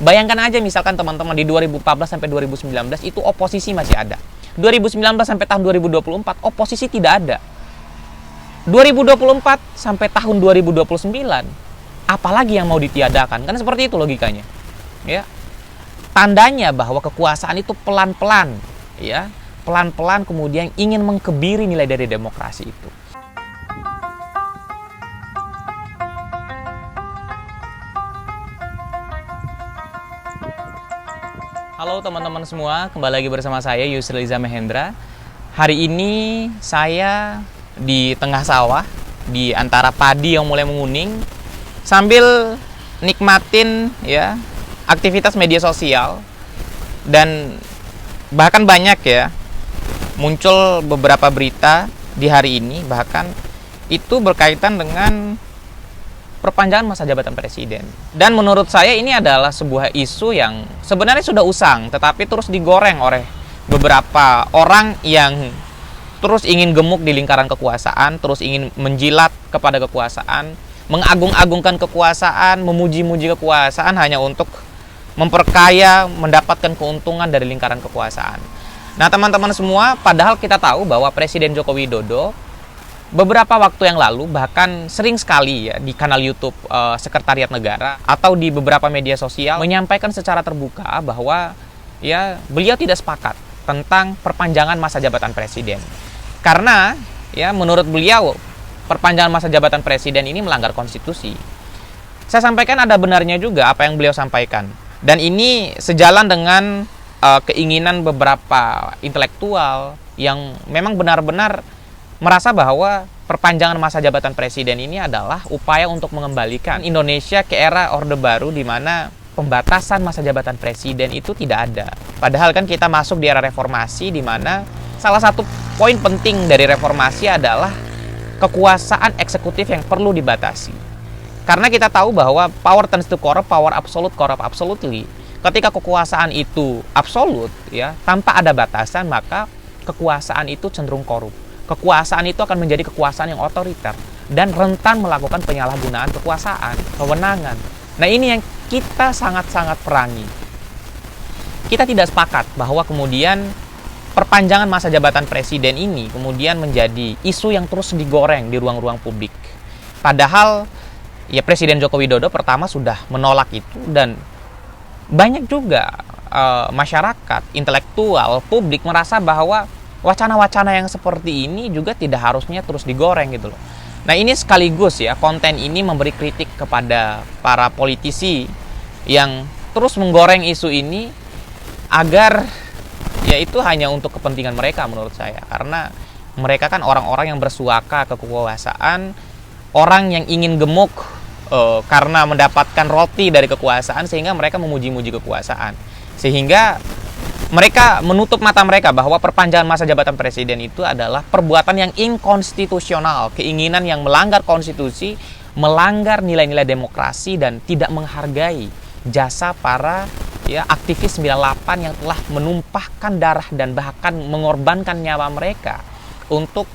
Bayangkan aja misalkan teman-teman di 2014 sampai 2019 itu oposisi masih ada. 2019 sampai tahun 2024 oposisi tidak ada. 2024 sampai tahun 2029 apalagi yang mau ditiadakan? Kan seperti itu logikanya. Ya. Tandanya bahwa kekuasaan itu pelan-pelan, ya. Pelan-pelan kemudian ingin mengkebiri nilai dari demokrasi itu. Halo teman-teman semua, kembali lagi bersama saya Yusril Iza Mahendra. Hari ini saya di tengah sawah, di antara padi yang mulai menguning, sambil nikmatin ya aktivitas media sosial. Dan bahkan banyak ya muncul beberapa berita di hari ini, bahkan itu berkaitan dengan perpanjangan masa jabatan presiden. Dan menurut saya ini adalah sebuah isu yang sebenarnya sudah usang, tetapi terus digoreng oleh beberapa orang yang terus ingin gemuk di lingkaran kekuasaan, terus ingin menjilat kepada kekuasaan, mengagung-agungkan kekuasaan, memuji-muji kekuasaan hanya untuk memperkaya, mendapatkan keuntungan dari lingkaran kekuasaan. Nah teman-teman semua, padahal kita tahu bahwa Presiden Joko Widodo beberapa waktu yang lalu, bahkan sering sekali ya di kanal YouTube Sekretariat Negara atau di beberapa media sosial menyampaikan secara terbuka bahwa ya beliau tidak sepakat tentang perpanjangan masa jabatan presiden. Karena ya menurut beliau perpanjangan masa jabatan presiden ini melanggar konstitusi. Saya sampaikan ada benarnya juga apa yang beliau sampaikan. Dan ini sejalan dengan keinginan beberapa intelektual yang memang benar-benar merasa bahwa perpanjangan masa jabatan presiden ini adalah upaya untuk mengembalikan Indonesia ke era Orde Baru, di mana pembatasan masa jabatan presiden itu tidak ada. Padahal kan kita masuk di era reformasi, di mana salah satu poin penting dari reformasi adalah kekuasaan eksekutif yang perlu dibatasi. Karena kita tahu bahwa power tends to corrupt, power absolute corrupt absolutely. Ketika kekuasaan itu absolut ya, tanpa ada batasan, maka kekuasaan itu cenderung korup. Kekuasaan itu akan menjadi kekuasaan yang otoriter dan rentan melakukan penyalahgunaan kekuasaan, kewenangan. Nah ini yang kita sangat-sangat perangi. Kita tidak sepakat bahwa kemudian perpanjangan masa jabatan presiden ini kemudian menjadi isu yang terus digoreng di ruang-ruang publik. Padahal ya Presiden Joko Widodo pertama sudah menolak itu, dan banyak juga masyarakat, intelektual, publik merasa bahwa wacana-wacana yang seperti ini juga tidak harusnya terus digoreng gitu loh. Nah ini sekaligus ya konten ini memberi kritik kepada para politisi yang terus menggoreng isu ini agar ya itu hanya untuk kepentingan mereka menurut saya. Karena mereka kan orang-orang yang bersuaka kekuasaan, orang yang ingin gemuk karena mendapatkan roti dari kekuasaan, sehingga mereka memuji-muji kekuasaan. Sehingga mereka menutup mata mereka bahwa perpanjangan masa jabatan presiden itu adalah perbuatan yang inkonstitusional, keinginan yang melanggar konstitusi, melanggar nilai-nilai demokrasi, dan tidak menghargai jasa para ya aktivis 98 yang telah menumpahkan darah dan bahkan mengorbankan nyawa mereka untuk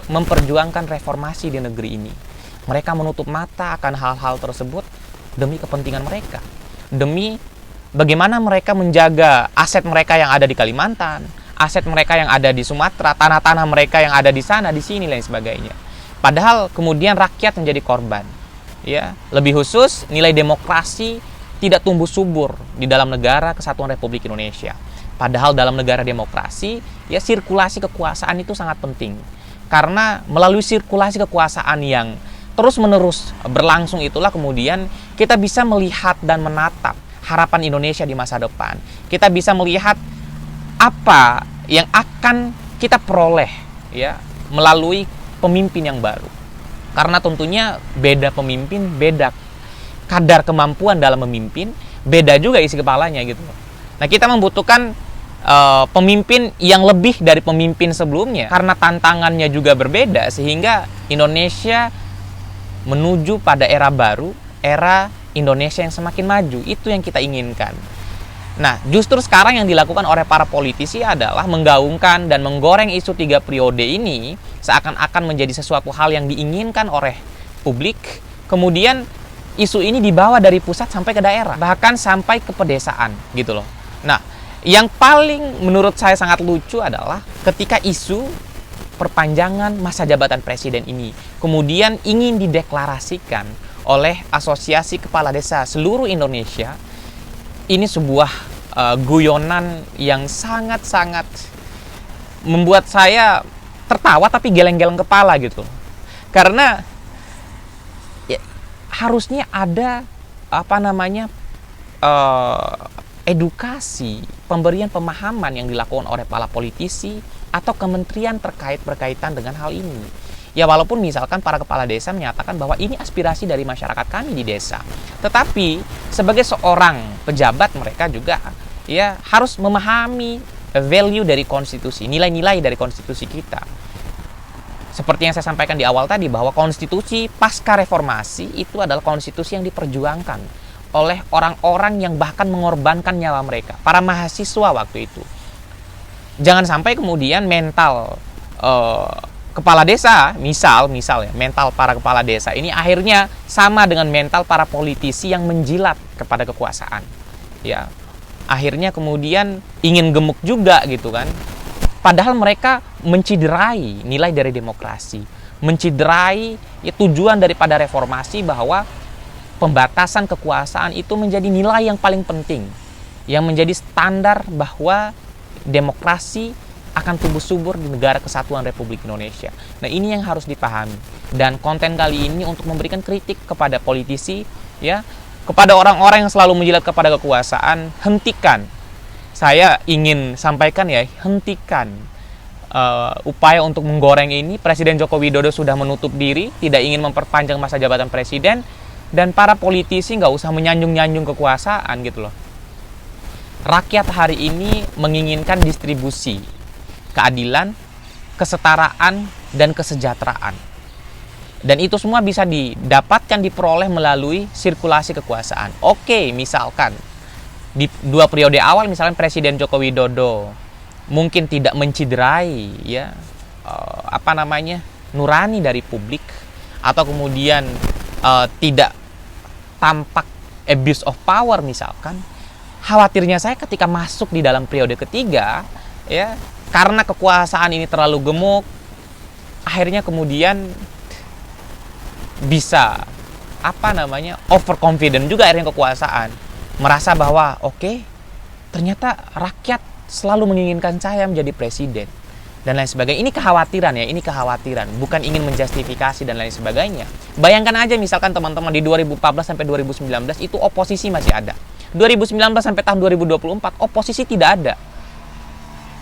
memperjuangkan reformasi di negeri ini. Mereka menutup mata akan hal-hal tersebut demi kepentingan mereka, demi bagaimana mereka menjaga aset mereka yang ada di Kalimantan, aset mereka yang ada di Sumatera, tanah-tanah mereka yang ada di sana, di sini, dan sebagainya. Padahal kemudian rakyat menjadi korban. Ya, lebih khusus nilai demokrasi tidak tumbuh subur di dalam negara Kesatuan Republik Indonesia. Padahal dalam negara demokrasi, ya sirkulasi kekuasaan itu sangat penting. Karena melalui sirkulasi kekuasaan yang terus-menerus berlangsung itulah kemudian kita bisa melihat dan menatap harapan Indonesia di masa depan. Kita bisa melihat apa yang akan kita peroleh ya melalui pemimpin yang baru. Karena tentunya beda pemimpin, beda kadar kemampuan dalam memimpin, beda juga isi kepalanya gitu. Nah, kita membutuhkan pemimpin yang lebih dari pemimpin sebelumnya karena tantangannya juga berbeda, sehingga Indonesia menuju pada era baru, era Indonesia yang semakin maju. Itu yang kita inginkan. Nah, justru sekarang yang dilakukan oleh para politisi adalah menggaungkan dan menggoreng isu 3 periode ini seakan-akan menjadi sesuatu hal yang diinginkan oleh publik. Kemudian isu ini dibawa dari pusat sampai ke daerah, bahkan sampai ke pedesaan gitu loh. Nah, yang paling menurut saya sangat lucu adalah ketika isu perpanjangan masa jabatan presiden ini kemudian ingin dideklarasikan oleh Asosiasi Kepala Desa seluruh Indonesia. Ini sebuah guyonan yang sangat-sangat membuat saya tertawa tapi geleng-geleng kepala gitu. Karena ya, harusnya ada edukasi, pemberian pemahaman yang dilakukan oleh para politisi atau kementerian berkaitan dengan hal ini. Ya walaupun misalkan para kepala desa menyatakan bahwa ini aspirasi dari masyarakat kami di desa, tetapi sebagai seorang pejabat mereka juga ya harus memahami value dari konstitusi, nilai-nilai dari konstitusi kita. Seperti yang saya sampaikan di awal tadi, bahwa konstitusi pasca reformasi itu adalah konstitusi yang diperjuangkan oleh orang-orang yang bahkan mengorbankan nyawa mereka, para mahasiswa waktu itu. Jangan sampai kemudian mental kepala desa, misal ya, mental para kepala desa ini akhirnya sama dengan mental para politisi yang menjilat kepada kekuasaan. Ya, akhirnya kemudian ingin gemuk juga gitu kan. Padahal mereka menciderai nilai dari demokrasi, menciderai ya, tujuan daripada reformasi bahwa pembatasan kekuasaan itu menjadi nilai yang paling penting, yang menjadi standar bahwa demokrasi akan tumbuh subur di negara kesatuan Republik Indonesia. Nah, ini yang harus dipahami. Dan konten kali ini untuk memberikan kritik kepada politisi, ya, kepada orang-orang yang selalu menjilat kepada kekuasaan. Hentikan. Saya ingin sampaikan ya, hentikan upaya untuk menggoreng ini. Presiden Joko Widodo sudah menutup diri, tidak ingin memperpanjang masa jabatan presiden, dan para politisi nggak usah menyanjung-nyanjung kekuasaan gitu loh. Rakyat hari ini menginginkan distribusi keadilan, kesetaraan, dan kesejahteraan. Dan itu semua bisa didapatkan, diperoleh melalui sirkulasi kekuasaan. Oke, misalkan di 2 periode awal misalkan Presiden Joko Widodo mungkin tidak menciderai ya nurani dari publik, atau kemudian tidak tampak abuse of power misalkan. Khawatirnya saya ketika masuk di dalam periode ketiga ya, karena kekuasaan ini terlalu gemuk, akhirnya kemudian bisa overconfident juga akhirnya kekuasaan, merasa bahwa oke, ternyata rakyat selalu menginginkan saya menjadi presiden dan lain sebagainya. Ini kekhawatiran ya, ini kekhawatiran, bukan ingin menjustifikasi dan lain sebagainya. Bayangkan aja misalkan teman-teman di 2014 sampai 2019 itu oposisi masih ada. 2019 sampai tahun 2024 oposisi tidak ada.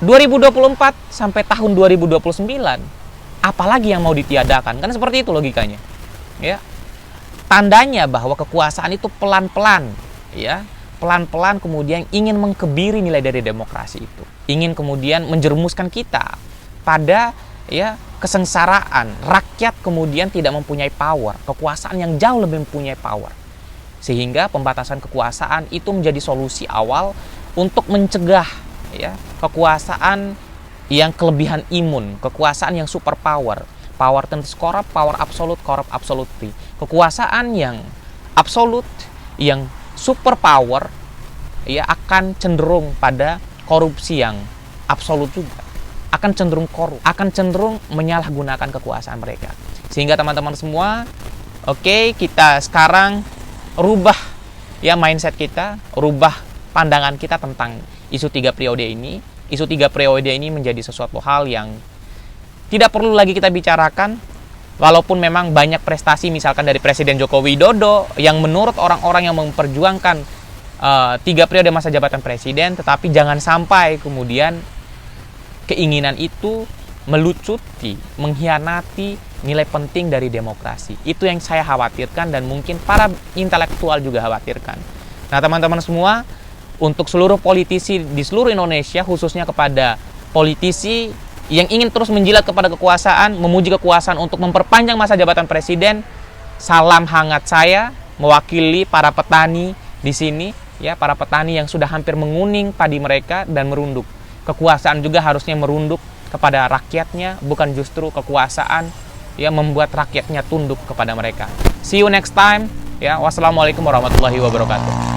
2024 sampai tahun 2029 apalagi yang mau ditiadakan? Kan seperti itu logikanya. Ya. Tandanya bahwa kekuasaan itu pelan-pelan ya, pelan-pelan kemudian ingin mengkebiri nilai dari demokrasi itu. Ingin kemudian menjerumuskan kita pada ya kesengsaraan. Rakyat kemudian tidak mempunyai power, kekuasaan yang jauh lebih mempunyai power. Sehingga pembatasan kekuasaan itu menjadi solusi awal untuk mencegah ya kekuasaan yang kelebihan imun, kekuasaan yang super power, power tendency corrupt, power absolute, corrupt absolutely. Kekuasaan yang absolut, yang super power ya akan cenderung pada korupsi yang absolut juga, akan cenderung korup, akan cenderung menyalahgunakan kekuasaan mereka. Sehingga teman-teman semua, oke, kita sekarang rubah ya mindset kita, rubah pandangan kita tentang isu 3 periode ini. Isu 3 periode ini menjadi sesuatu hal yang tidak perlu lagi kita bicarakan. Walaupun memang banyak prestasi misalkan dari Presiden Joko Widodo yang menurut orang-orang yang memperjuangkan 3 periode masa jabatan presiden, tetapi jangan sampai kemudian keinginan itu melucuti, mengkhianati nilai penting dari demokrasi. Itu yang saya khawatirkan dan mungkin para intelektual juga khawatirkan. Nah, teman-teman semua, untuk seluruh politisi di seluruh Indonesia, khususnya kepada politisi yang ingin terus menjilat kepada kekuasaan, memuji kekuasaan untuk memperpanjang masa jabatan presiden, salam hangat saya mewakili para petani di sini, ya, para petani yang sudah hampir menguning padi mereka dan merunduk. Kekuasaan juga harusnya merunduk kepada rakyatnya, bukan justru kekuasaan yang membuat rakyatnya tunduk kepada mereka. See you next time. Ya, wassalamualaikum warahmatullahi wabarakatuh.